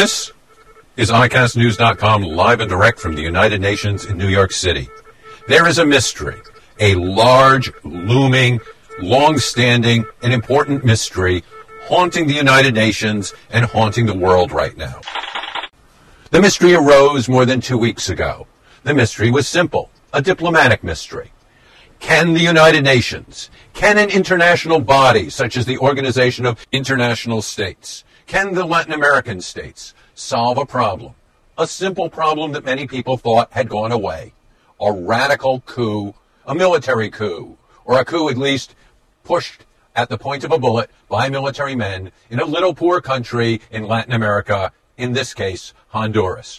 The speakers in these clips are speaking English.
This is ICASTnews.com live and direct from the United Nations in New York City. There is a mystery, a large, looming, long-standing, and important mystery haunting the United Nations and haunting the world right now. The mystery arose more than 2 weeks ago. The mystery was simple, a diplomatic mystery. Can the United Nations, can an international body such as the Organization of International States, can the Latin American states solve a problem, a simple problem that many people thought had gone away, a radical coup, a military coup, or a coup at least pushed at the point of a bullet by military men in a little poor country in Latin America, in this case, Honduras.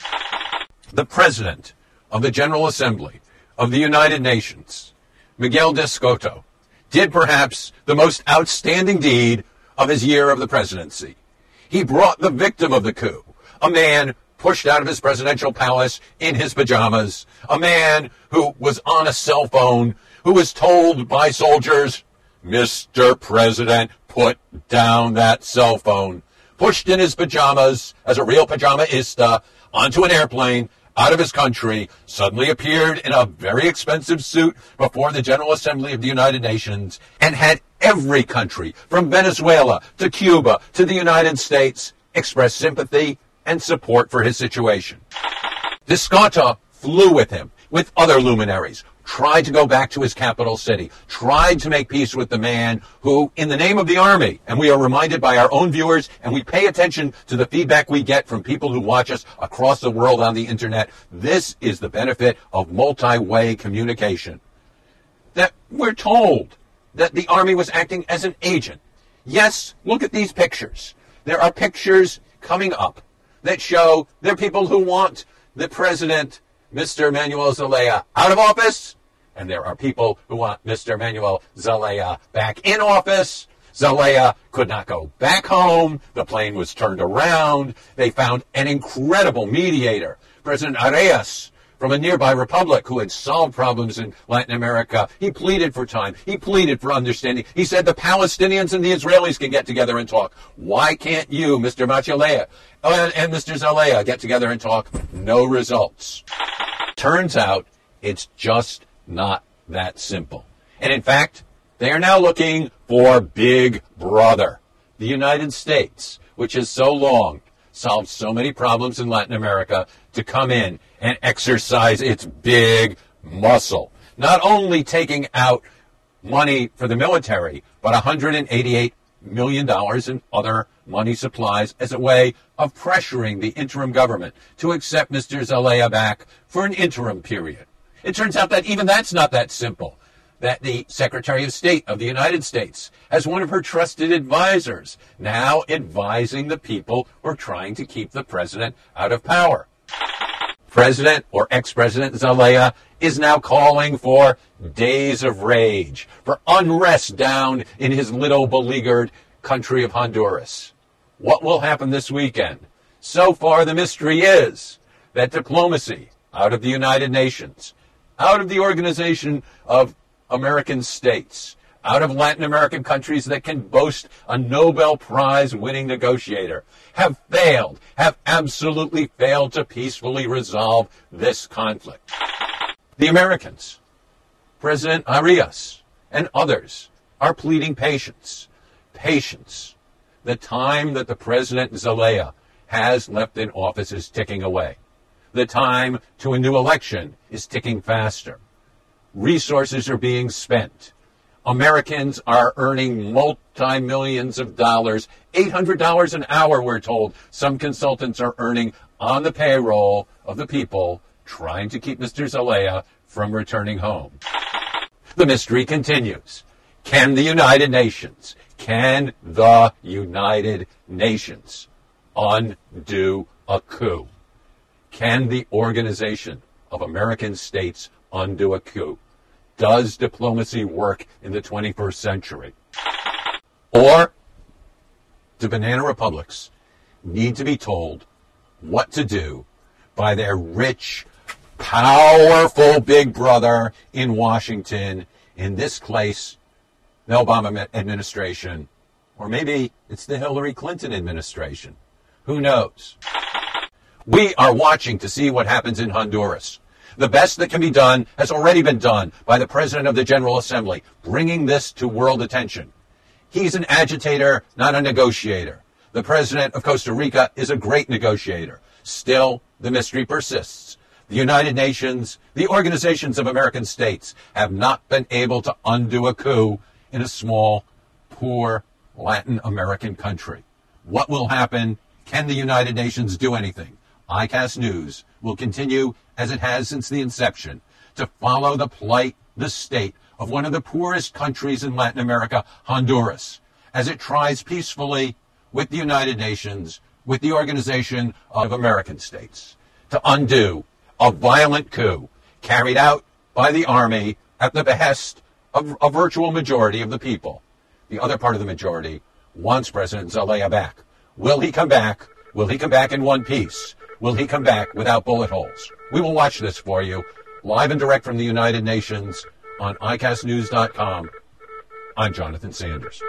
The President of the General Assembly of the United Nations, Miguel de Soto, did perhaps the most outstanding deed of his year of the presidency. He brought the victim of the coup, a man pushed out of his presidential palace in his pajamas, a man who was on a cell phone, who was told by soldiers, "Mr. President, put down that cell phone," pushed in his pajamas as a real pajamaista onto an airplane out of his country, suddenly appeared in a very expensive suit before the General Assembly of the United Nations, and had every country, from Venezuela to Cuba to the United States, express sympathy and support for his situation. De Soto flew with him, with other luminaries, tried to go back to his capital city, tried to make peace with the man who, in the name of the army, and we are reminded by our own viewers, and we pay attention to the feedback we get from people who watch us across the world on the internet, this is the benefit of multi-way communication. That we're told that the army was acting as an agent. Yes, look at these pictures. There are pictures coming up that show there are people who want the president, Mr. Manuel Zelaya, out of office, and there are people who want Mr. Manuel Zelaya back in office. Zelaya could not go back home. The plane was turned around. They found an incredible mediator, President Arias, from a nearby republic who had solved problems in Latin America. He pleaded for time. He pleaded for understanding. He said the Palestinians and the Israelis can get together and talk. Why can't you, Mr. Machalea, and Mr. Zelaya get together and talk? No results. Turns out it's just not that simple. And in fact, they are now looking for Big Brother, the United States, which has so long solved so many problems in Latin America, to come in and exercise its big muscle. Not only taking out money for the military, but $188 million in other money supplies as a way of pressuring the interim government to accept Mr. Zelaya back for an interim period. It turns out that even that's not that simple. That the Secretary of State of the United States has one of her trusted advisors now advising the people who are trying to keep the president out of power. President or ex-President Zelaya is now calling for days of rage, for unrest down in his little beleaguered country of Honduras. What will happen this weekend? So far, the mystery is that diplomacy out of the United Nations, out of the Organization of American States, out of Latin American countries that can boast a Nobel Prize winning negotiator, have absolutely failed to peacefully resolve this conflict. The Americans, President Arias, and others are pleading patience. Patience. The time that the President Zelaya has left in office is ticking away. The time to a new election is ticking faster. Resources are being spent. Americans are earning multi-millions of dollars, $800 an hour, we're told. Some consultants are earning on the payroll of the people trying to keep Mr. Zelaya from returning home. The mystery continues. Can the United Nations undo a coup? Can the Organization of American States undo a coup? Does diplomacy work in the 21st century? Or do banana republics need to be told what to do by their rich, powerful big brother in Washington, in this case, the Obama administration, or maybe it's the Hillary Clinton administration? Who knows? We are watching to see what happens in Honduras. The best that can be done has already been done by the President of the General Assembly, bringing this to world attention. He's an agitator, not a negotiator. The President of Costa Rica is a great negotiator. Still, the mystery persists. The United Nations, the organizations of American states, have not been able to undo a coup in a small, poor Latin American country. What will happen? Can the United Nations do anything? ICAST News will continue, as it has since the inception, to follow the plight, the state of one of the poorest countries in Latin America, Honduras, as it tries peacefully with the United Nations, with the Organization of American States, to undo a violent coup carried out by the army at the behest of a virtual majority of the people. The other part of the majority wants President Zelaya back. Will he come back? Will he come back in one piece? Will he come back without bullet holes? We will watch this for you, live and direct from the United Nations on ICASTnews.com. I'm Jonathan Sanders.